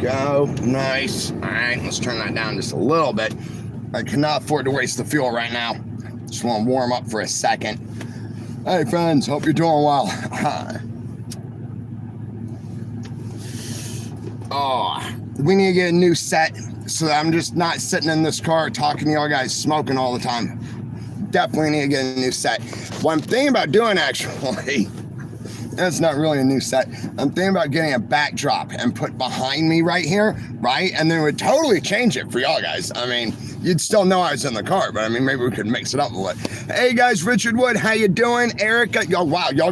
go. Nice. All right, let's turn that down just a little bit. I cannot afford to waste the fuel right now. Just want to warm up for a second. Hey friends, hope you're doing well. Oh, we need to get a new set so that I'm just not sitting in this car talking to y'all guys smoking all the time. Definitely need to get a new set. What I'm thinking about doing, actually, it's not really a new set. I'm thinking about getting a backdrop and put behind me right here, right? And then it would totally change it for y'all guys. I mean, you'd still know I was in the car, but I mean, maybe we could mix it up a little. Hey guys, Richard Wood, how you doing? Erica, yo, wow, y'all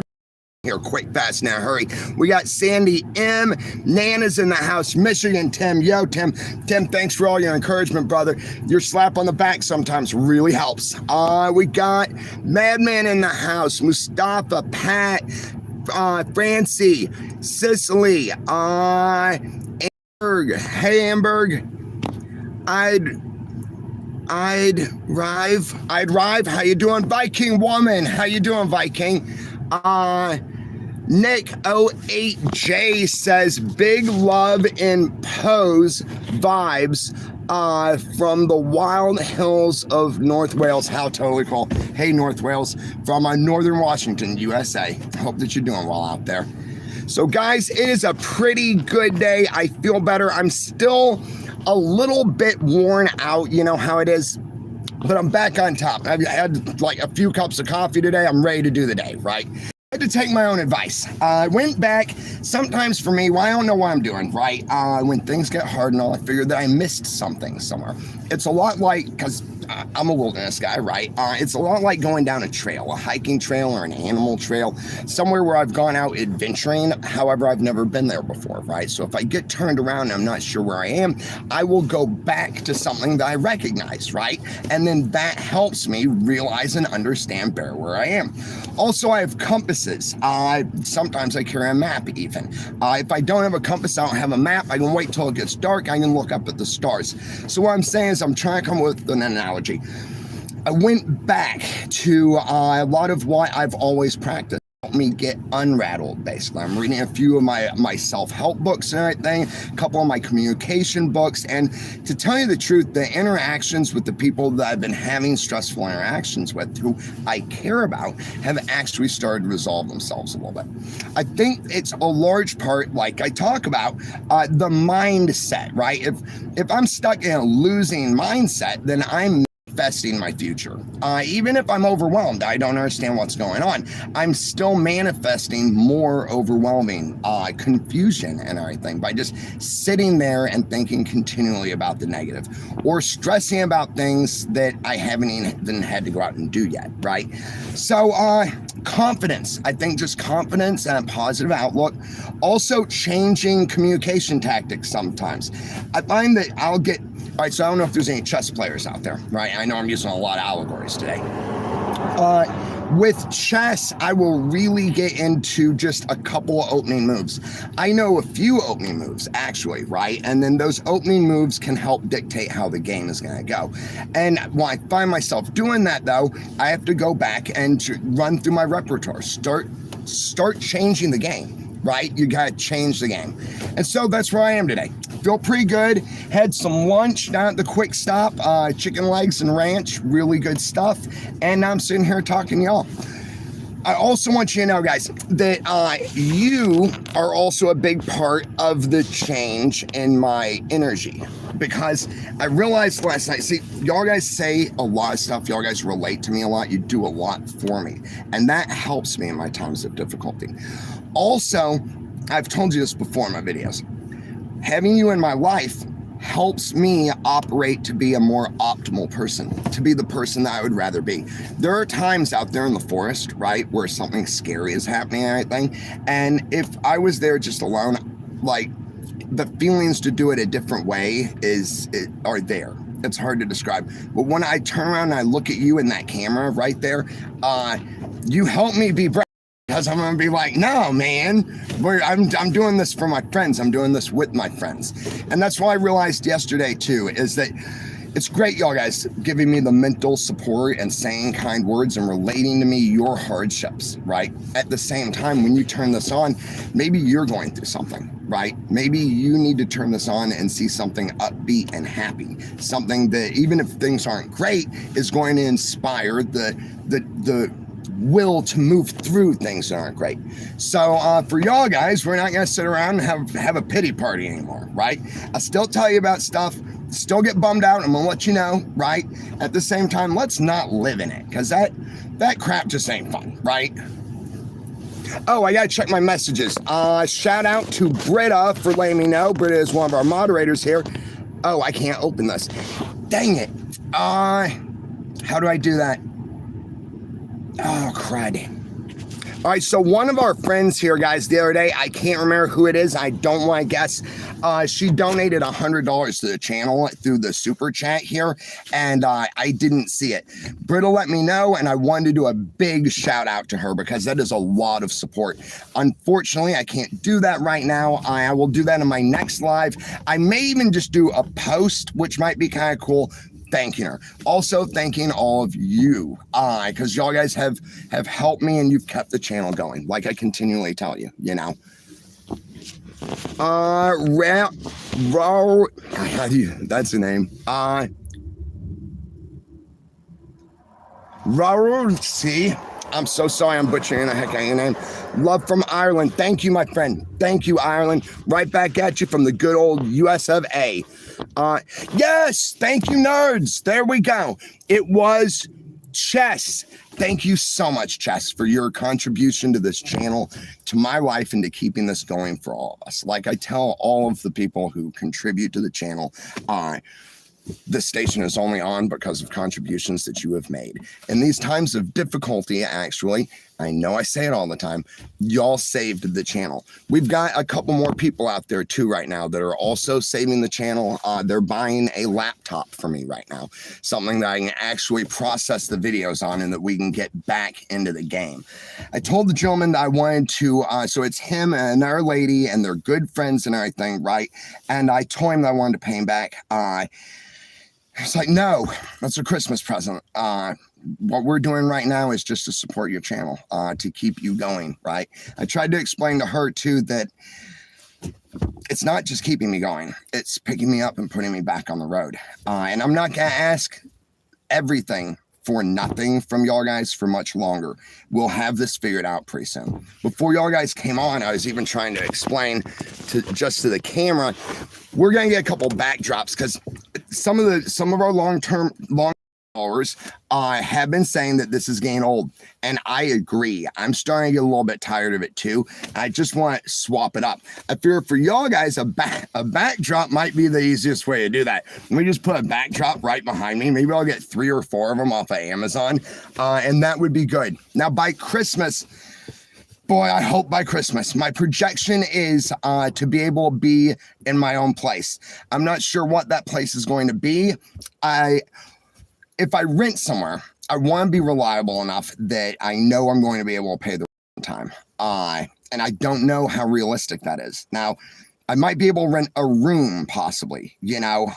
here quick, fast, now, hurry. We got Sandy M. Nana's in the house. Michigan, Tim. Yo, Tim. Tim, thanks for all your encouragement, brother. Your slap on the back sometimes really helps. We got Madman in the house. Mustafa, Pat, Francie, Cicely, Amberg. Hey, Amberg. I'd Rive. How you doing? Viking Woman. How you doing, Viking? Nick 08J says big love in pose vibes from the wild hills of North Wales. How totally cool. Hey, North Wales, from Northern Washington, USA. Hope that you're doing well out there. So guys, it is a pretty good day. I feel better. I'm still a little bit worn out, you know how it is, but I'm back on top. I've had like a few cups of coffee today. I'm ready to do the day, right? I had to take my own advice. I went back. Sometimes for me, well, I don't know what I'm doing, right? When things get hard and all, I figured that I missed something somewhere. It's a lot like, because I'm a wilderness guy, right? It's a lot like going down a trail, a hiking trail or an animal trail, somewhere where I've gone out adventuring. However, I've never been there before, right? So if I get turned around and I'm not sure where I am, I will go back to something that I recognize, right? And then that helps me realize and understand better where I am. Also, I have compasses. Sometimes I carry a map even. If I don't have a compass, I don't have a map, I can wait till it gets dark, I can look up at the stars. So what I'm saying is I'm trying to come up with an analogy. I went back to a lot of what I've always practiced. Help me get unrattled, basically. I'm reading a few of my self-help books and everything, a couple of my communication books, and to tell you the truth, the interactions with the people that I've been having stressful interactions with, who I care about, have actually started to resolve themselves a little bit. I think it's a large part, like I talk about, the mindset, right? If I'm stuck in a losing mindset, then I'm manifesting my future. Even if I'm overwhelmed, I don't understand what's going on, I'm still manifesting more overwhelming confusion and everything by just sitting there and thinking continually about the negative or stressing about things that I haven't even had to go out and do yet, right? So confidence, I think just confidence and a positive outlook. Also changing communication tactics sometimes. I find that I'll get, all right, so I don't know if there's any chess players out there, right? I know I'm using a lot of allegories today. With chess, I will really get into just a couple of opening moves. I know a few opening moves, actually, right? And then those opening moves can help dictate how the game is going to go. And when I find myself doing that, though, I have to go back and run through my repertoire, start changing the game, right? You got to change the game. And so that's where I am today. Feel pretty good. Had some lunch down at the Quick Stop, chicken legs and ranch, really good stuff. And now I'm sitting here talking to y'all. I also want you to know, guys, that you are also a big part of the change in my energy, because I realized last night, see, y'all guys say a lot of stuff. Y'all guys relate to me a lot. You do a lot for me, and that helps me in my times of difficulty. Also, I've told you this before in my videos. Having you in my life helps me operate to be a more optimal person, to be the person that I would rather be. There are times out there in the forest, right, where something scary is happening and everything, and if I was there just alone, like, the feelings to do it a different way are there. It's hard to describe. But when I turn around and I look at you in that camera right there, you help me be brave. Because I'm going to be like, no, man, I'm doing this for my friends. I'm doing this with my friends. And that's what I realized yesterday, too, is that it's great, y'all guys, giving me the mental support and saying kind words and relating to me your hardships, right? At the same time, when you turn this on, maybe you're going through something, right? Maybe you need to turn this on and see something upbeat and happy, something that even if things aren't great is going to inspire the will to move through things that aren't great. So for y'all guys, we're not going to sit around and have a pity party anymore, right? I still tell you about stuff, still get bummed out. I'm going to let you know, right? At the same time, let's not live in it, because that crap just ain't fun, right? Oh, I gotta check my messages. Shout out to Britta for letting me know. Britta is one of our moderators here. Oh, I can't open this. Dang it. How do I do that? Oh, crud. All right, so one of our friends here, guys, the other day, I can't remember who it is. I don't want to guess. She donated $100 to the channel through the super chat here, and I didn't see it. Britta let me know, and I wanted to do a big shout out to her because that is a lot of support. Unfortunately, I can't do that right now. I will do that in my next live. I may even just do a post, which might be kind of cool, thanking her. Also thanking all of you, because y'all guys have helped me and you've kept the channel going, like I continually tell you, you know. That's the name. See, I'm so sorry I'm butchering the heck out of your name. Love from Ireland. Thank you, my friend. Thank you, Ireland. Right back at you from the good old US of A. Yes, thank you, nerds. There we go. It was Chess. Thank you so much, Chess, for your contribution to this channel, to my life, and to keeping this going for all of us. Like I tell all of the people who contribute to the channel, this station is only on because of contributions that you have made. In these times of difficulty, actually, I know I say it all the time, y'all saved the channel. We've got a couple more people out there too right now that are also saving the channel. They're buying a laptop for me right now, something that I can actually process the videos on and that we can get back into the game. I told the gentleman that I wanted to, so it's him and another lady, and they're good friends and everything, right? And I told him that I wanted to pay him back. It's like, no, that's a Christmas present. What we're doing right now is just to support your channel, to keep you going, right? I tried to explain to her, too, that it's not just keeping me going. It's picking me up and putting me back on the road. And I'm not going to ask everything for nothing from y'all guys for much longer. We'll have this figured out pretty soon. Before y'all guys came on, I was even trying to explain to the camera, we're going to get a couple backdrops because some of our long followers have been saying that this is getting old, and I agree. I'm starting to get a little bit tired of it too. I just want to swap it up. I fear for y'all guys, a backdrop might be the easiest way to do that. Let me just put a backdrop right behind me. Maybe I'll get 3 or 4 of them off of Amazon, and that would be good. Now by Christmas, boy, I hope by Christmas, my projection is to be able to be in my own place. I'm not sure what that place is going to be. If I rent somewhere, I want to be reliable enough that I know I'm going to be able to pay the rent on time. And I don't know how realistic that is. Now, I might be able to rent a room, possibly, you know,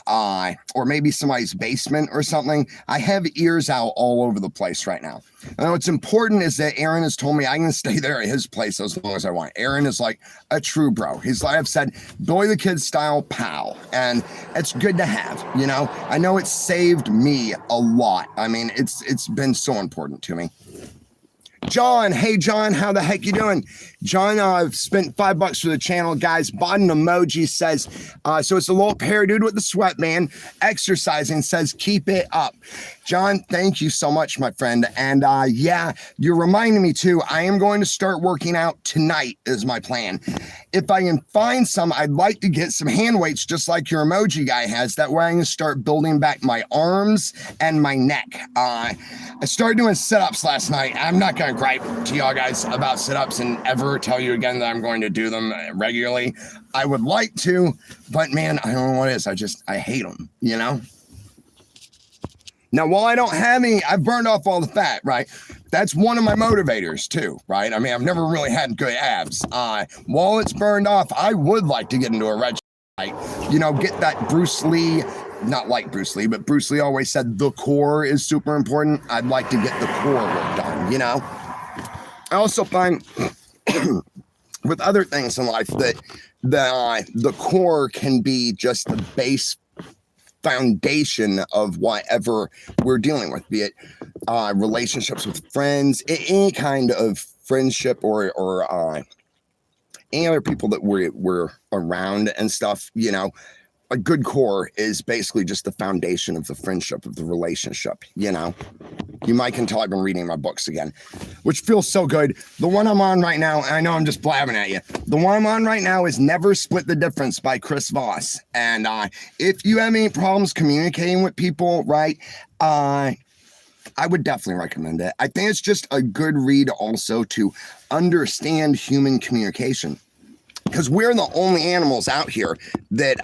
or maybe somebody's basement or something. I have ears out all over the place right now. And what's important is that Aaron has told me I can stay there at his place as long as I want. Aaron is like a true bro. He's like I've said, Billy the Kid style pal. And it's good to have, you know. I know it's saved me a lot. I mean, it's been so important to me. John, hey John, how the heck you doing? John, I've spent $5 for the channel, guys. Bought an emoji, says, so it's a little hair dude with the sweatband, exercising, says, keep it up. John, thank you so much, my friend. And yeah, you're reminding me too, I am going to start working out tonight is my plan. If I can find some, I'd like to get some hand weights just like your emoji guy has. That way I can start building back my arms and my neck. I started doing sit-ups last night. I'm not going to gripe to y'all guys about sit-ups and ever tell you again that I'm going to do them regularly. I would like to, but man, I don't know what it is. I hate them, you know? Now, while I don't have any, I've burned off all the fat, right? That's one of my motivators too, right? I mean, I've never really had good abs. While it's burned off, I would like to get into a regimen, like, you know, get that Bruce Lee, not like Bruce Lee, but Bruce Lee always said the core is super important. I'd like to get the core work done, you know? I also find with other things in life that the core can be just the base foundation of whatever we're dealing with, be it relationships with friends, any kind of friendship or any other people that we're around and stuff. You know, a good core is basically just the foundation of the friendship, of the relationship. You know, you might can tell I've been reading my books again, which feels so good. The one I'm on right now, and I know I'm just blabbing at you, the one I'm on right now is Never Split the Difference by Chris Voss. And if you have any problems communicating with people, right, I would definitely recommend it. I think it's just a good read also to understand human communication, because we're the only animals out here that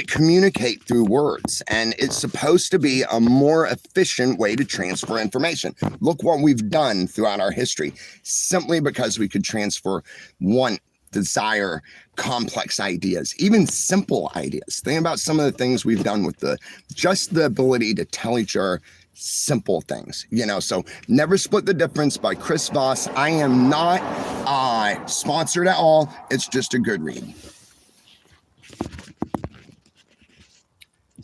communicate through words, and it's supposed to be a more efficient way to transfer information. Look what we've done throughout our history, simply because we could transfer want, desire, complex ideas, even simple ideas. Think about some of the things we've done with just the ability to tell each other simple things, you know. So Never Split the Difference by Chris Voss. I am not sponsored at all. It's just a good read.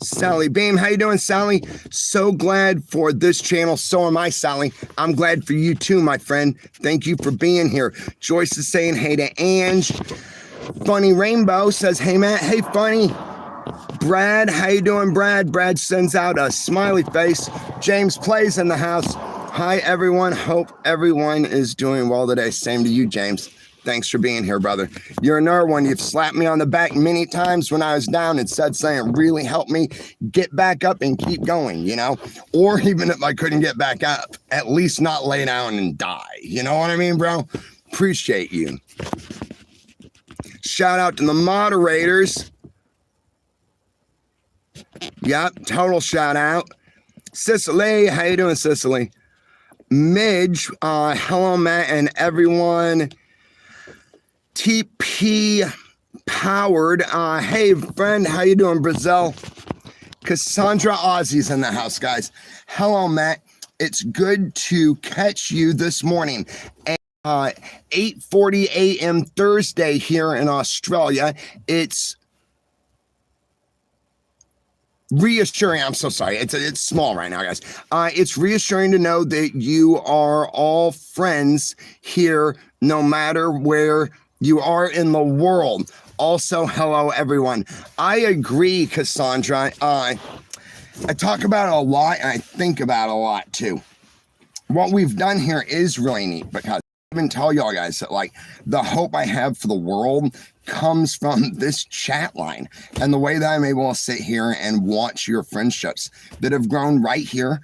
Sally Beam, how you doing, Sally? So glad for this channel. So am I, Sally. I'm glad for you too, my friend. Thank you for being here. Joyce is saying hey to Ange. Funny Rainbow says, hey, Matt. Hey, Funny. Brad, how you doing, Brad? Brad sends out a smiley face. James Plays in the house. Hi, everyone. Hope everyone is doing well today. Same to you, James. Thanks for being here, brother. You're another one. You've slapped me on the back many times when I was down and said something really helped me get back up and keep going, you know? Or even if I couldn't get back up, at least not lay down and die. You know what I mean, bro? Appreciate you. Shout out to the moderators. Yep, total shout out. Cicely, how you doing, Cicely? Midge, hello, Matt, and everyone. TP Powered, hey, friend, how you doing, Brazil? Cassandra Ozzy's in the house, guys. Hello, Matt. It's good to catch you this morning. 8:40 a.m. Thursday here in Australia. It's reassuring. I'm so sorry. It's small right now, guys. It's reassuring to know that you are all friends here, no matter where you are in the world. Also, hello, everyone. I agree, Cassandra. I talk about it a lot, and I think about it a lot, too. What we've done here is really neat, because I even tell y'all guys that, like, the hope I have for the world comes from this chat line and the way that I'm able to sit here and watch your friendships that have grown right here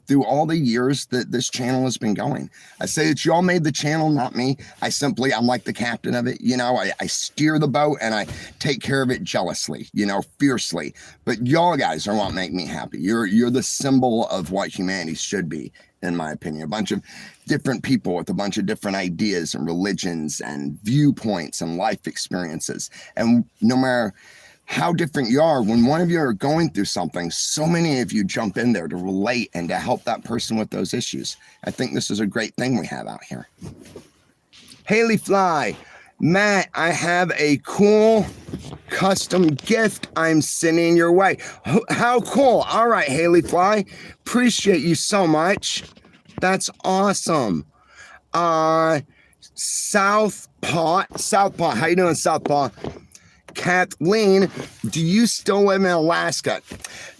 through all the years that this channel has been going. I say that y'all made the channel, not me. I'm like the captain of it. You know, I steer the boat and I take care of it jealously, you know, fiercely. But y'all guys are what make me happy. You're the symbol of what humanity should be, in my opinion. A bunch of different people with a bunch of different ideas and religions and viewpoints and life experiences. And no matter how different you are, when one of you are going through something, so many of you jump in there to relate and to help that person with those issues. I think this is a great thing we have out here. Haley Fly, Matt, I have a cool custom gift I'm sending your way. How cool. All right, Haley Fly, appreciate you so much. That's awesome. Southpaw, how you doing, Southpaw? Kathleen, do you still live in Alaska?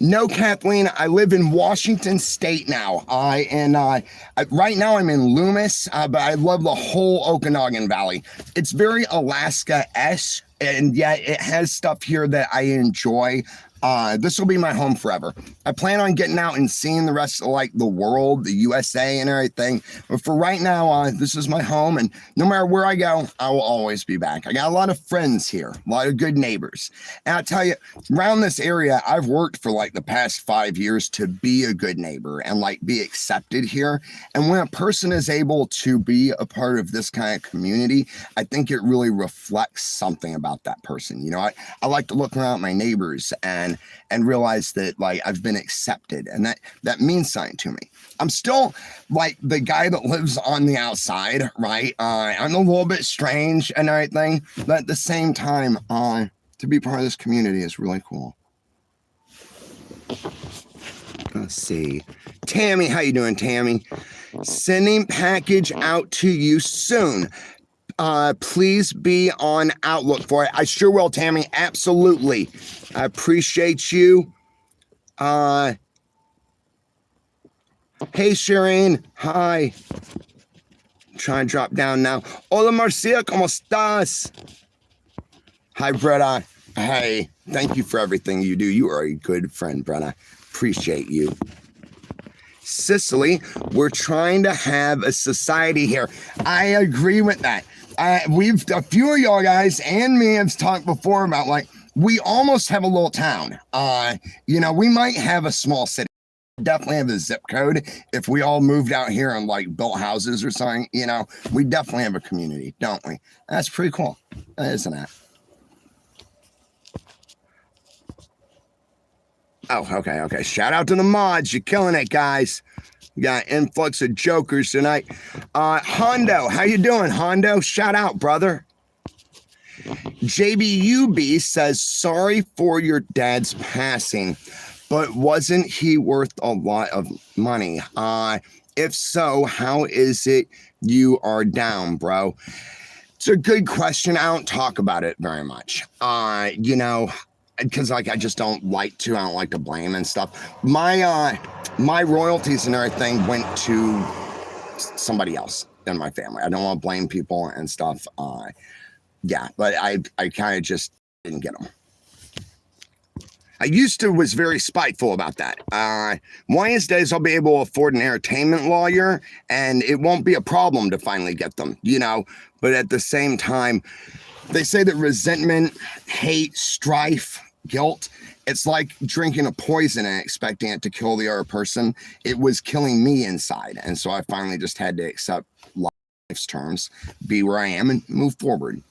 No, Kathleen, I live in Washington State now. Right now I'm in Loomis, but I love the whole Okanagan Valley. It's very Alaska-esque, and yet it has stuff here that I enjoy. This will be my home forever. I plan on getting out and seeing the rest of like the world, the USA and everything. But for right now, this is my home, and no matter where I go, I will always be back. I got a lot of friends here, a lot of good neighbors. And I'll tell you, around this area, I've worked for like the past 5 years to be a good neighbor and like be accepted here. And when a person is able to be a part of this kind of community, I think it really reflects something about that person. You know, I like to look around at my neighbors and again and realize that like I've been accepted, and that means something to me. I'm still like the guy that lives on the outside, right? I'm a little bit strange and everything, but at the same time, to be part of this community is really cool. Let's see. Tammy, how you doing, Tammy? Sending package out to you soon. Please be on outlook for it. I sure will, Tammy. Absolutely. I appreciate you. Hey, Shireen. Hi. I'm trying to drop down now. Hola, Marcia. ¿Cómo estás? Hi, Brenna. Hey, thank you for everything you do. You are a good friend, Brenna. Appreciate you. Cicely, we're trying to have a society here. I agree with that. A few of y'all guys and me have talked before about like, we almost have a little town. We might have a small city. Definitely have a zip code. If we all moved out here and like built houses or something, we definitely have a community, don't we? That's pretty cool, isn't it? Oh, okay. Shout out to the mods. You're killing it, guys. We got influx of jokers tonight. Hondo, how you doing, Hondo? Shout out, brother. JBUB says, sorry for your dad's passing, but wasn't he worth a lot of money? If so, how is it you are down, bro? It's a good question. I don't talk about it very much. Because like I don't like to blame and stuff. My royalties and everything went to somebody else in my family. I don't want to blame people and stuff. But I kind of just didn't get them. I was very spiteful about that. One of these days I'll be able to afford an entertainment lawyer, and it won't be a problem to finally get them, But at the same time, they say that resentment, hate, strife, guilt, it's like drinking a poison and expecting it to kill the other person. It was killing me inside. And so I finally just had to accept life's terms, be where I am, and move forward.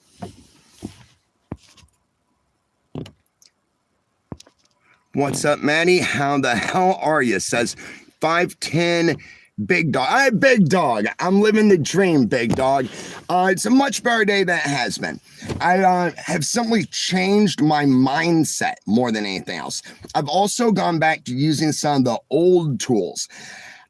What's up, Maddie? How the hell are you? Says 5'10" Big Dog. Big Dog. I'm living the dream, Big Dog. It's a much better day than it has been. I have simply changed my mindset more than anything else. I've also gone back to using some of the old tools.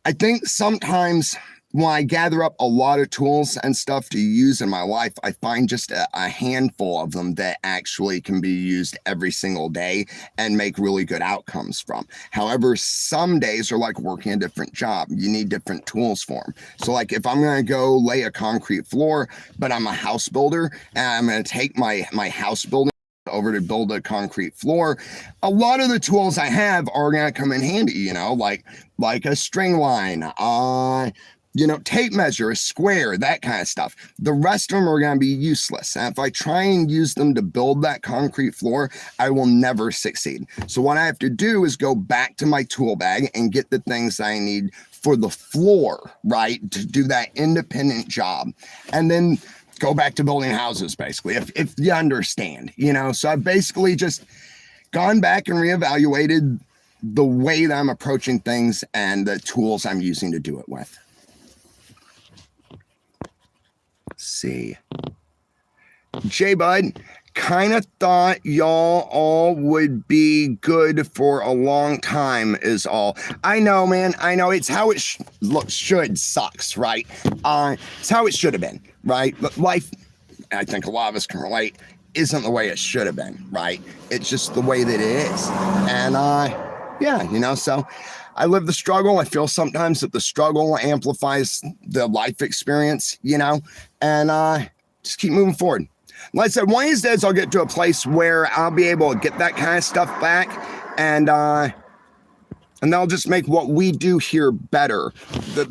I think sometimes when I gather up a lot of tools and stuff to use in my life, I find just a handful of them that actually can be used every single day and make really good outcomes from. However, some days are like working a different job. You need different tools for them. So like if I'm going to go lay a concrete floor, but I'm a house builder and I'm going to take my house building over to build a concrete floor, a lot of the tools I have are going to come in handy, like a string line, tape measure, a square, that kind of stuff. The rest of them are going to be useless. And if I try and use them to build that concrete floor, I will never succeed. So what I have to do is go back to my tool bag and get the things I need for the floor, right? To do that independent job. And then go back to building houses, basically, if you understand, So I've basically just gone back and reevaluated the way that I'm approaching things and the tools I'm using to do it with. See, J-Bud, kind of thought y'all all would be good for a long time is all. I know, man. I know it's how it should sucks, right? It's how it should have been, right? But life, I think a lot of us can relate, isn't the way it should have been, right? It's just the way that it is. And so I live the struggle. I feel sometimes that the struggle amplifies the life experience, and just keep moving forward. Like I said, one of these days I'll get to a place where I'll be able to get that kind of stuff back, and they'll just make what we do here better.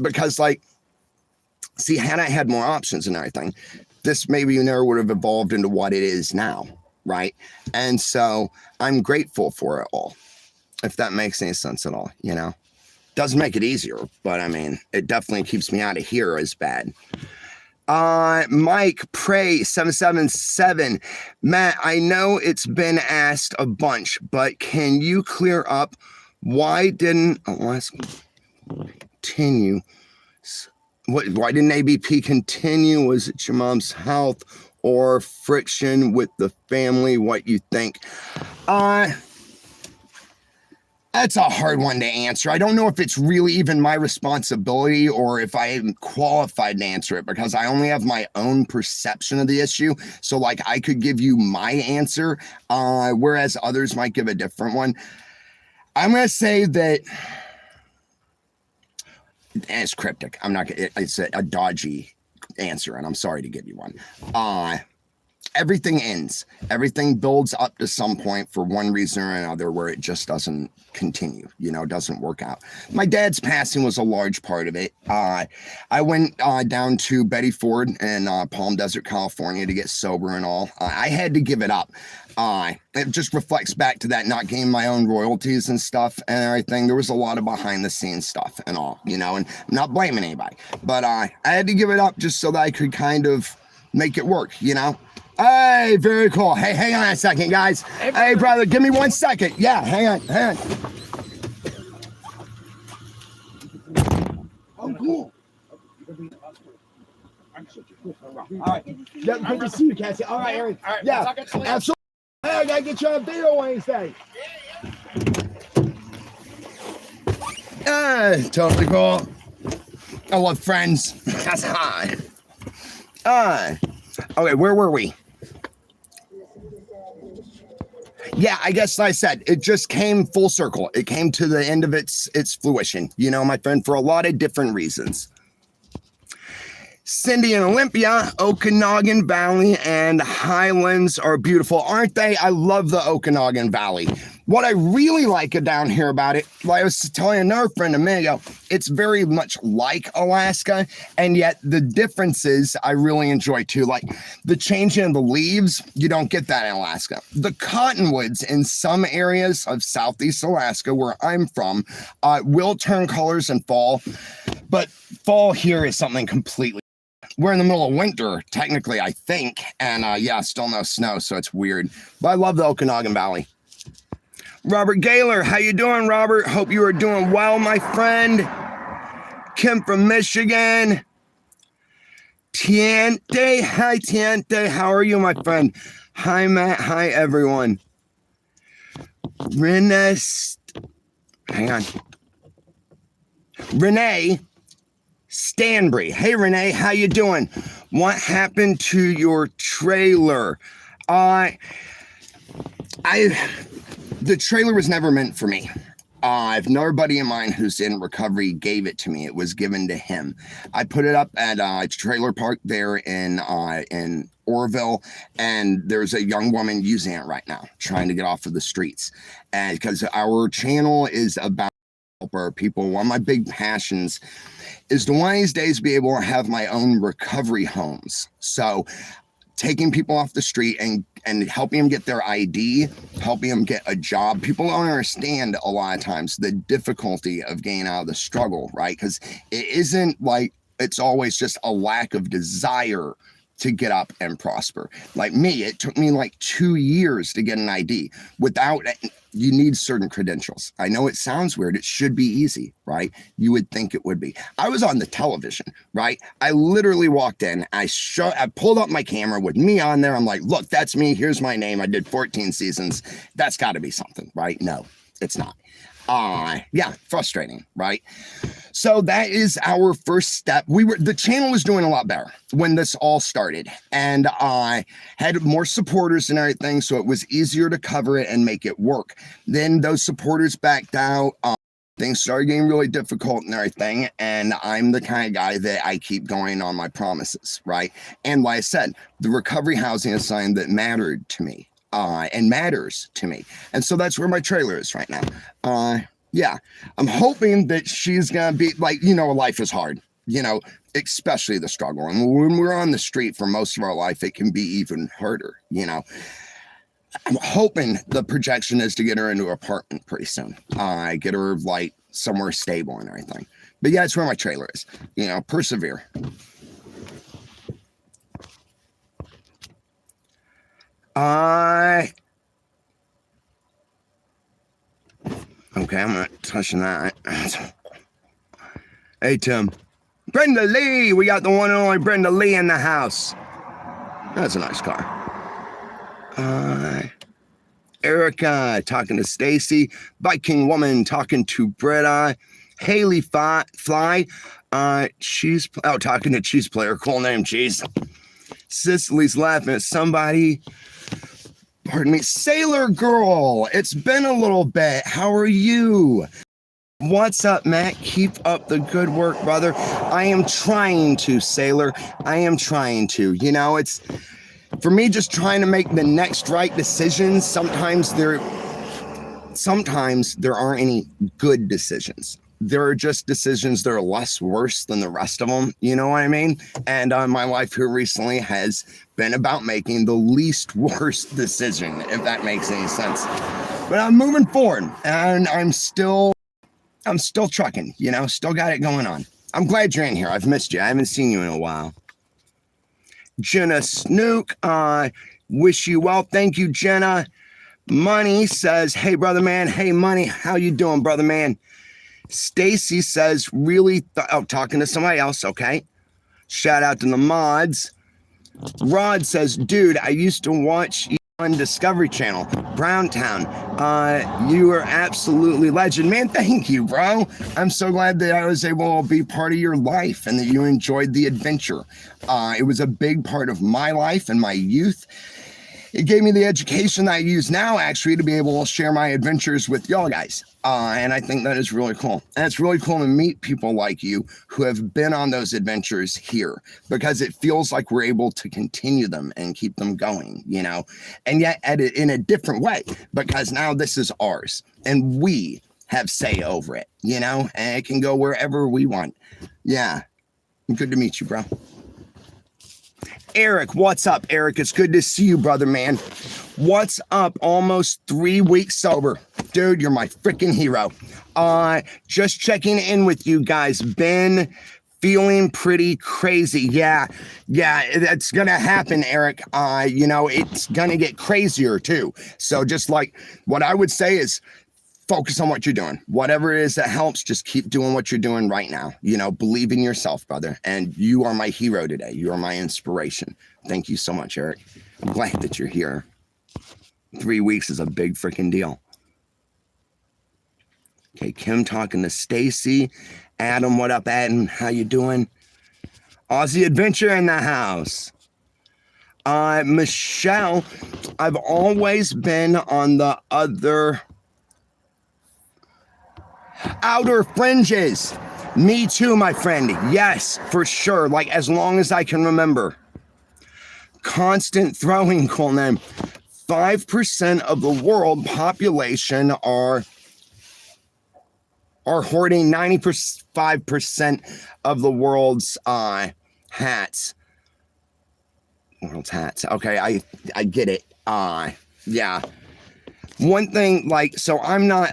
Because, had I had more options and everything, this maybe never would have evolved into what it is now, right? And so I'm grateful for it all. If that makes any sense at all, Doesn't make it easier, but I mean, it definitely keeps me out of here as bad. Mike Pray 777. Matt, I know it's been asked a bunch, but can you clear up why didn't let's continue? Why didn't ABP continue? Was it your mom's health or friction with the family? What you think? That's a hard one to answer. I don't know if it's really even my responsibility or if I am qualified to answer it, because I only have my own perception of the issue. So like I could give you my answer, whereas others might give a different one. I'm going to say that it's cryptic. I'm not gonna, it's a dodgy answer, and I'm sorry to give you one. Everything ends. Everything builds up to some point for one reason or another where it just doesn't continue, doesn't work out. My dad's passing was a large part of it. I went down to Betty Ford in Palm Desert, California to get sober and all. I had to give it up. It just reflects back to that not getting my own royalties and stuff and everything. There was a lot of behind the scenes stuff and all, and I'm not blaming anybody, but I had to give it up just so that I could kind of make it work, Hey, very cool. Hey, hang on a second, guys. Hey, brother, give me 1 second. Yeah, hang on. Oh, cool. All right. Yeah, good to see you, Cassie. All right, Aaron. All right, yeah, absolutely. Hey, I gotta get you on video Wednesday. Totally cool. I love Friends. That's high. Okay, where were we? Yeah, I guess I said it just came full circle. It came to the end of its fruition, my friend, for a lot of different reasons. Cindy and Olympia, Okanagan Valley and Highlands are beautiful, aren't they? I love the Okanagan Valley. What I really like down here about it, like I was telling another friend a minute ago, it's very much like Alaska, and yet the differences I really enjoy too. Like the changing of the leaves, you don't get that in Alaska. The cottonwoods in some areas of Southeast Alaska, where I'm from, will turn colors in fall, but fall here is something completely. We're in the middle of winter, technically, I think, and yeah, still no snow, so it's weird. But I love the Okanagan Valley. Robert Gaylor, how you doing, Robert? Hope you are doing well, my friend. Kim from Michigan. Tiente, hi Tiente, how are you, my friend? Hi Matt, hi everyone. Renee Stanbury. Hey Renee, how you doing? What happened to your trailer? The trailer was never meant for me. I've another buddy of mine who's in recovery gave it to me. It was given to him. I put it up at a trailer park there in Orville, and there's a young woman using it right now, trying to get off of the streets. And because our channel is about help our people, one of my big passions is to one of these days be able to have my own recovery homes. So taking people off the street and helping them get their ID, helping them get a job. People don't understand a lot of times the difficulty of getting out of the struggle, right? Because it isn't like it's always just a lack of desire to get up and prosper. Like me, it took me like 2 years to get an ID. Without it, you need certain credentials. I know it sounds weird. It should be easy, right? You would think it would be. I was on the television, right? I literally walked in. I pulled up my camera with me on there. I'm like, look, that's me. Here's my name. I did 14 seasons. That's got to be something, right? No, it's not. Yeah, frustrating, right? So that is our first step. The channel was doing a lot better when this all started, and I had more supporters and everything, so it was easier to cover it and make it work. Then those supporters backed out. Things started getting really difficult and everything, and I'm the kind of guy that I keep going on my promises, right? And like I said, the recovery housing is something that mattered to me. And matters to me. And so that's where my trailer is right now. Yeah, I'm hoping that she's gonna be like, life is hard, especially the struggle. And when we're on the street for most of our life, it can be even harder, I'm hoping the projection is to get her into an apartment pretty soon. Get her like somewhere stable and everything. But yeah, that's where my trailer is, persevere. Okay, I'm not touching that. Hey, Tim. Brenda Lee! We got the one and only Brenda Lee in the house. That's a nice car. Erica talking to Stacy. Viking Woman talking to Britta. Haley Fly. Cheese. Oh, talking to Cheese Player. Cool name, Cheese. Cicely's laughing at somebody. Pardon me. Sailor Girl. It's been a little bit. How are you? What's up, Matt? Keep up the good work, brother. I am trying to, Sailor. I am trying to. You know, it's for me just trying to make the next right decisions. Sometimes there aren't any good decisions. There are just decisions that are less worse than the rest of them. You know what I mean? And my life here recently has been about making the least worst decision, if that makes any sense. But I'm moving forward, and I'm still trucking, you know, still got it going on. I'm glad you're in here. I've missed you. I haven't seen you in a while. Jenna Snook, wish you well. Thank you, Jenna. Money says, hey, brother man. Hey, Money, how you doing, brother man? Stacy says, really, talking to somebody else, okay. Shout out to the mods. Rod says, dude, I used to watch you on Discovery Channel, Browntown. You are absolutely legend, man. Thank you, bro. I'm so glad that I was able to be part of your life and that you enjoyed the adventure. It was a big part of my life and my youth. It gave me the education that I use now, actually, to be able to share my adventures with y'all guys. And I think that is really cool. And it's really cool to meet people like you who have been on those adventures here, because it feels like we're able to continue them and keep them going, you know, and yet in a different way, because now this is ours and we have say over it, you know, and it can go wherever we want. Yeah. Good to meet you, bro. Eric, what's up, Eric? It's good to see you, brother, man. What's up? Almost 3 weeks sober. Dude, you're my freaking hero. Just checking in with you guys. Been feeling pretty crazy. Yeah, that's gonna happen, Eric. You know, it's gonna get crazier too. So just like what I would say is focus on what you're doing. Whatever it is that helps, just keep doing what you're doing right now. You know, believe in yourself, brother. And you are my hero today. You are my inspiration. Thank you so much, Eric. I'm glad that you're here. 3 weeks is a big freaking deal. Okay, Kim talking to Stacy. Adam, what up, Adam? How you doing? Aussie Adventure in the house. Michelle, I've always been on the outer fringes. Me too, my friend. Yes, for sure. Like, as long as I can remember. Constant throwing, cool name. 5% of the world population are hoarding 95% of the world's hats. World's hats. Okay, I get it. Yeah. One thing, like, so I'm not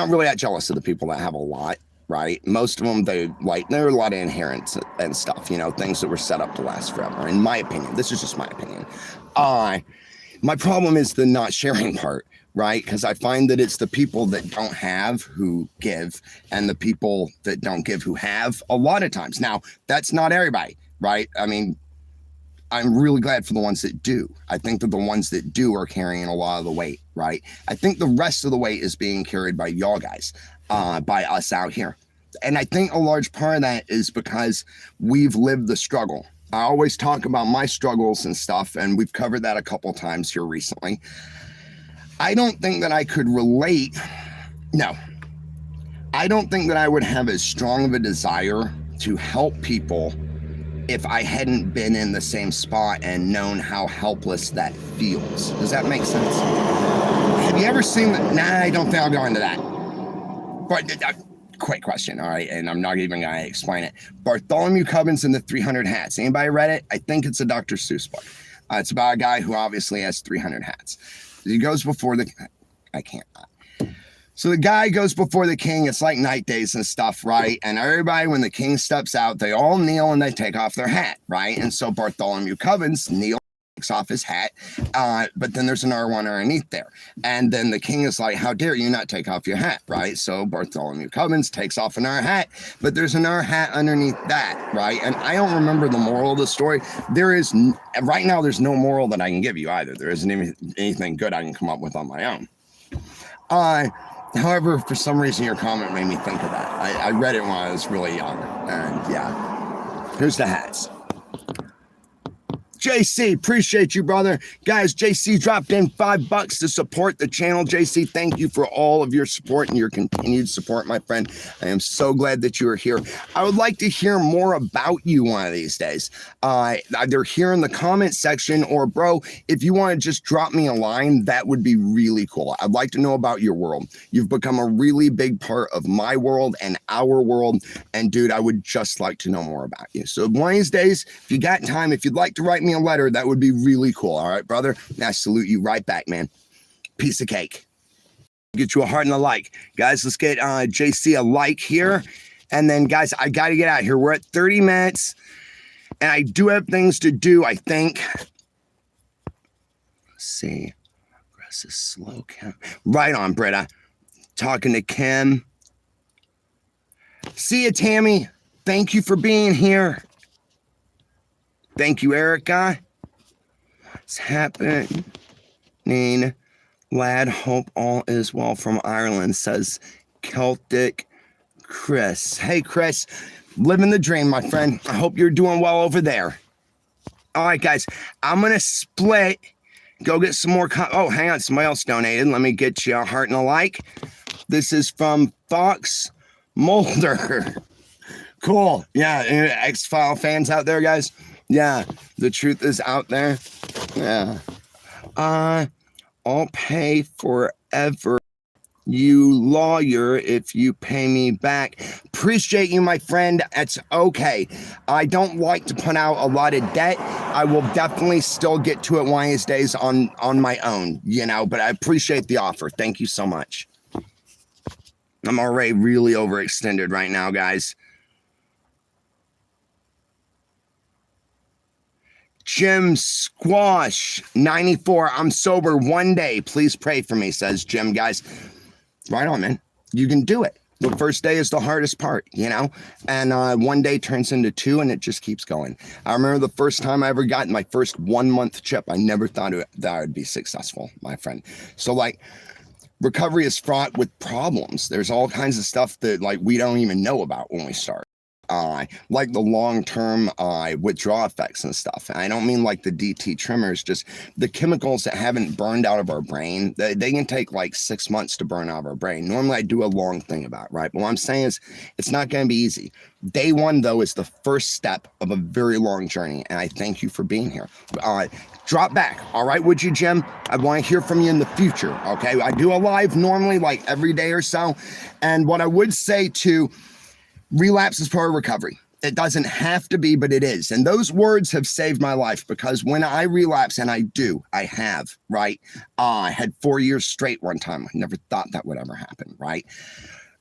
really that jealous of the people that have a lot, right? Most of them, there are a lot of inherents and stuff, you know, things that were set up to last forever, in my opinion. This is just my opinion. My problem is the not sharing part, right? Because I find that it's the people that don't have who give, and the people that don't give who have a lot of times. Now, that's not everybody, right? I mean, I'm really glad for the ones that do. I think that the ones that do are carrying a lot of the weight, right? I think the rest of the weight is being carried by y'all guys, by us out here. And I think a large part of that is because we've lived the struggle. I always talk about my struggles and stuff, and we've covered that a couple times here recently. I don't think that I could relate. No, I don't think that I would have as strong of a desire to help people if I hadn't been in the same spot and known how helpless that feels. Does that make sense? Have you ever seen that? Nah, I don't think I'll go into that. But quick question, all right? And I'm not even going to explain it. Bartholomew Cubbins and the 300 Hats. Anybody read it? I think it's a Dr. Seuss book. It's about a guy who obviously has 300 hats. He goes before the... I can't. So the guy goes before the king. It's like night days and stuff, right? And everybody, when the king steps out, they all kneel and they take off their hat, right? And so Bartholomew Covens kneels, takes off his hat, but then there's another one underneath there. And then the king is like, how dare you not take off your hat, right? So Bartholomew Covens takes off another hat, but there's another hat underneath that, right? And I don't remember the moral of the story. Right now, there's no moral that I can give you either. There isn't anything good I can come up with on my own. However, for some reason, your comment made me think of that. I read it when I was really young. And yeah, here's the hats. JC, appreciate you, brother. Guys, JC dropped in $5 to support the channel. JC, thank you for all of your support and your continued support, my friend. I am so glad that you are here. I would like to hear more about you one of these days. Either here in the comment section or, bro, if you want to just drop me a line, that would be really cool. I'd like to know about your world. You've become a really big part of my world and our world. And, dude, I would just like to know more about you. So one of these days, if you got time, if you'd like to write me a letter, that would be really cool. All right, brother. I salute you right back, man. Piece of cake. Get you a heart and a like. Guys, let's get JC a like here. And then, guys, I got to get out of here. We're at 30 minutes. And I do have things to do, I think. Let's see. Press a slow count. Right on, Britta. Talking to Kim. See you, Tammy. Thank you for being here. Thank you, Erica. What's happening? Lad, hope all is well from Ireland, says Celtic Chris. Hey, Chris, living the dream, my friend. I hope you're doing well over there. All right, guys, I'm going to split. Go get some more. Oh, hang on. Somebody else donated. Let me get you a heart and a like. This is from Fox Mulder. Cool. Yeah, X-File fans out there, guys. Yeah, the truth is out there. Yeah. I'll pay forever, you lawyer, if you pay me back. Appreciate you, my friend. It's okay. I don't like to put out a lot of debt. I will definitely still get to it one of these days on my own, you know, but I appreciate the offer. Thank you so much. I'm already really overextended right now, guys. Jim Squash 94. I'm sober one day. Please pray for me, says Jim. Guys, right on, man. You can do it. The first day is the hardest part, you know, and one day turns into two and it just keeps going. I remember the first time I ever got my first 1 month chip. I never thought that I would be successful, my friend. So like, recovery is fraught with problems. There's all kinds of stuff that like we don't even know about when we start. Like the long-term withdrawal effects and stuff. And I don't mean like the DT trimmers, just the chemicals that haven't burned out of our brain. They can take like 6 months to burn out of our brain. Normally I do a long thing about it, right? But what I'm saying is it's not going to be easy. Day one, though, is the first step of a very long journey. And I thank you for being here. Drop back, all right, would you, Jim? I want to hear from you in the future, okay? I do a live normally like every day or so. And what I would say to relapse is part of recovery. It doesn't have to be, but it is. And those words have saved my life because when I relapse, and I have, right? I had 4 years straight one time. I never thought that would ever happen, right?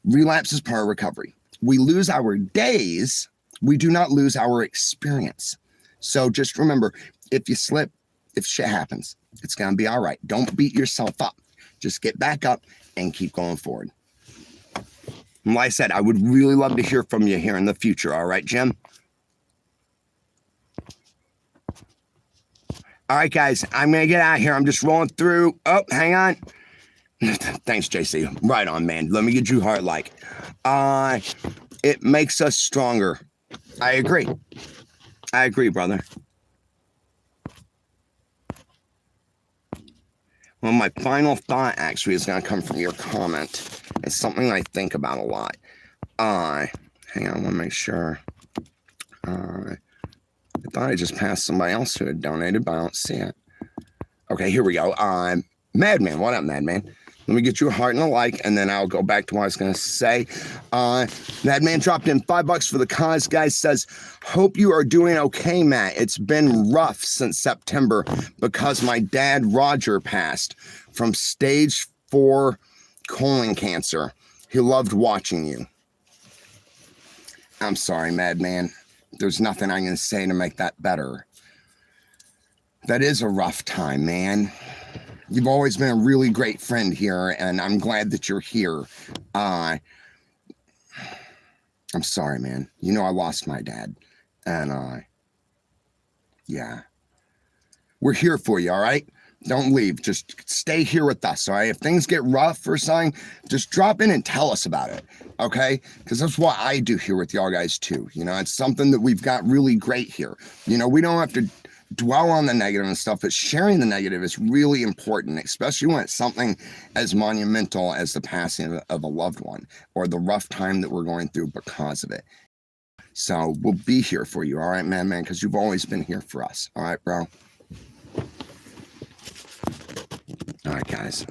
Relapse is part of recovery. We lose our days. We do not lose our experience. So just remember, if you slip, if shit happens, it's going to be all right. Don't beat yourself up. Just get back up and keep going forward. And like I said, I would really love to hear from you here in the future. All right, Jim? All right, guys, I'm going to get out of here. I'm just rolling through. Oh, hang on. Thanks, JC. Right on, man. Let me get you heart like. It makes us stronger. I agree. I agree, brother. Well, my final thought actually is going to come from your comment. It's something I think about a lot. Hang on, I want to make sure. I thought I just passed somebody else who had donated, but I don't see it. Okay, here we go. Madman, what up, Madman? Let me get you a heart and a like, and then I'll go back to what I was going to say. Madman dropped in $5 for the cause. Guy says, hope you are doing okay, Matt. It's been rough since September because my dad, Roger, passed from stage 4 colon cancer. He loved watching you. I'm sorry, madman. There's nothing I can say to make that better. That is a rough time, man. You've always been a really great friend here, and I'm glad that you're here. I'm sorry, man. You know I lost my dad. And, yeah. We're here for you, all right? Don't leave. Just stay here with us, all right? If things get rough or something, just drop in and tell us about it, okay? Because that's what I do here with y'all guys, too. You know, it's something that we've got really great here. You know, we don't have to dwell on the negative and stuff, but sharing the negative is really important, especially when it's something as monumental as the passing of a loved one or the rough time that we're going through because of it. So we'll be here for you, all right, man, because you've always been here for us. All right, bro? All right, guys.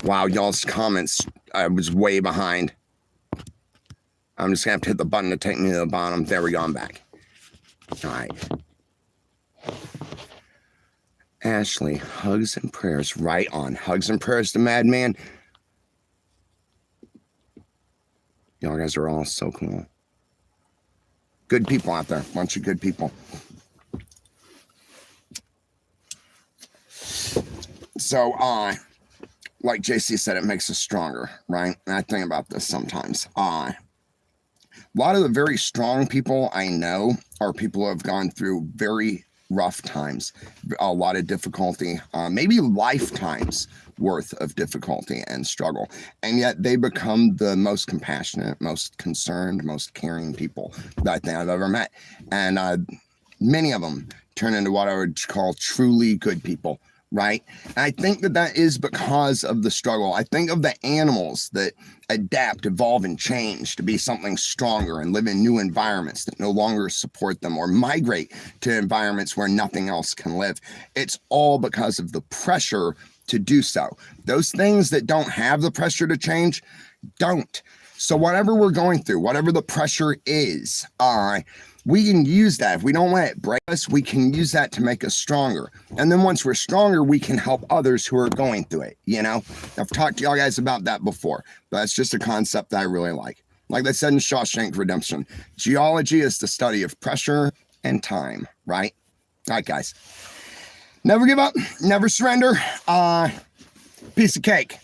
Wow, y'all's comments, I was way behind. I'm just going to have to hit the button to take me to the bottom. There we go, I'm back. All right. Ashley, hugs and prayers. Right on. Hugs and prayers to Madman. Y'all guys are all so cool. Good people out there. Bunch of good people. So, like JC said, it makes us stronger, right? And I think about this sometimes. A lot of the very strong people I know are people who have gone through very rough times, a lot of difficulty, maybe lifetimes worth of difficulty and struggle. And yet they become the most compassionate, most concerned, most caring people that I think I've ever met. And many of them turn into what I would call truly good people. Right. And I think that that is because of the struggle. I think of the animals that adapt, evolve, and change to be something stronger and live in new environments that no longer support them or migrate to environments where nothing else can live. It's all because of the pressure to do so. Those things that don't have the pressure to change don't. So whatever we're going through, whatever the pressure is, we can use that. If we don't let it break us, we can use that to make us stronger. And then once we're stronger, we can help others who are going through it. You know, I've talked to y'all guys about that before, but it's just a concept that I really like. Like they said in Shawshank Redemption, geology is the study of pressure and time, right? All right, guys. Never give up, never surrender. Piece of cake.